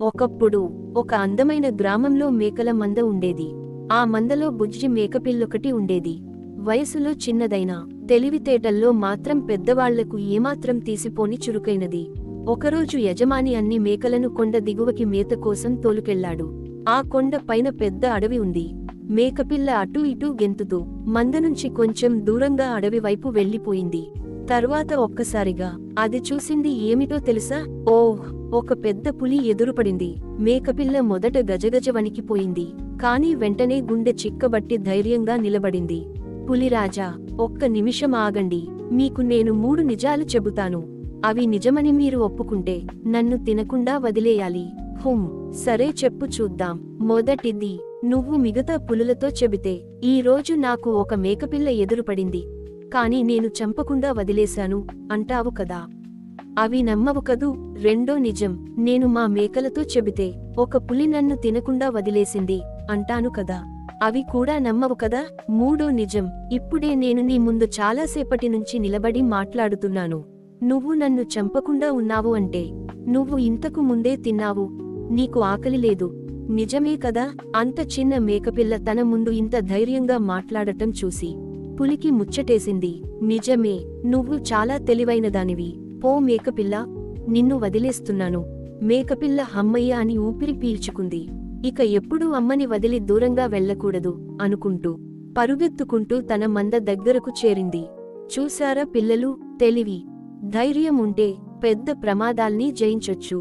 ఒకప్పుడు ఒక అందమైన గ్రామంలో మేకల మంద ఉండేది. ఆ మందలో బుజ్జి మేకపిల్లొకటి ఉండేది. వయసులో చిన్నదైనా తెలివితేటల్లో మాత్రం పెద్దవాళ్లకు ఏమాత్రం తీసిపోని చురుకైనది. ఒకరోజు యజమాని అన్ని మేకలను కొండ దిగువకి మేత కోసం తోలుకెళ్లాడు. ఆ కొండ పైన పెద్ద అడవి ఉంది. మేకపిల్ల అటూ ఇటూ గెంతుతూ మందనుంచి కొంచెం దూరంగా అడవి వైపు వెళ్లిపోయింది. తర్వాత ఒక్కసారిగా అది చూసింది ఏమిటో తెలుసా? ఓహ్! ఒక పెద్ద పులి ఎదురుపడింది. మేకపిల్ల మొదట గజగజ వణికిపోయింది. కాని వెంటనే గుండె చిక్కబట్టి ధైర్యంగా నిలబడింది. పులిరాజా, ఒక్క నిమిషం ఆగండి. మీకు నేను 3 నిజాలు చెబుతాను. అవి నిజమని మీరు ఒప్పుకుంటే నన్ను తినకుండా వదిలేయాలి. సరే, చెప్పు చూద్దాం. మొదటిది, నువ్వు మిగతా పులులతో చెబితే ఈ రోజు నాకు ఒక మేకపిల్ల ఎదురుపడింది, కాని నేను చంపకుండా వదిలేశాను అంటావు కదా. అవి నమ్మవు కదూ. రెండో నిజం, నేను మా మేకలతో చెబితే ఒక పులి నన్ను తినకుండా వదిలేసింది అంటాను కదా. అవి కూడా నమ్మవు కదా. మూడో నిజం, ఇప్పుడే నేను నీ ముందు చాలాసేపటి నుంచి నిలబడి మాట్లాడుతున్నాను. నువ్వు నన్ను చంపకుండా ఉన్నావు అంటే నువ్వు ఇంతకు ముందే తిన్నావు. నీకు ఆకలి లేదు. నిజమే కదా. అంత చిన్న మేకపిల్ల తన ముందు ఇంత ధైర్యంగా మాట్లాడటం చూసి పులికి ముచ్చటేసింది. నిజమే, నువ్వు చాలా తెలివైనదానివి. పో మేకపిల్ల, నిన్ను వదిలేస్తున్నాను. మేకపిల్ల హమ్మయ్య అని ఊపిరి పీల్చుకుంది. ఇక ఎప్పుడూ అమ్మని వదిలి దూరంగా వెళ్ళకూడదు అనుకుంటూ పరుగెత్తుకుంటూ తన మంద దగ్గరకు చేరింది. చూశారా పిల్లలు, తెలివి, ధైర్యం ఉంటే పెద్ద ప్రమాదాల్ని జయించొచ్చు.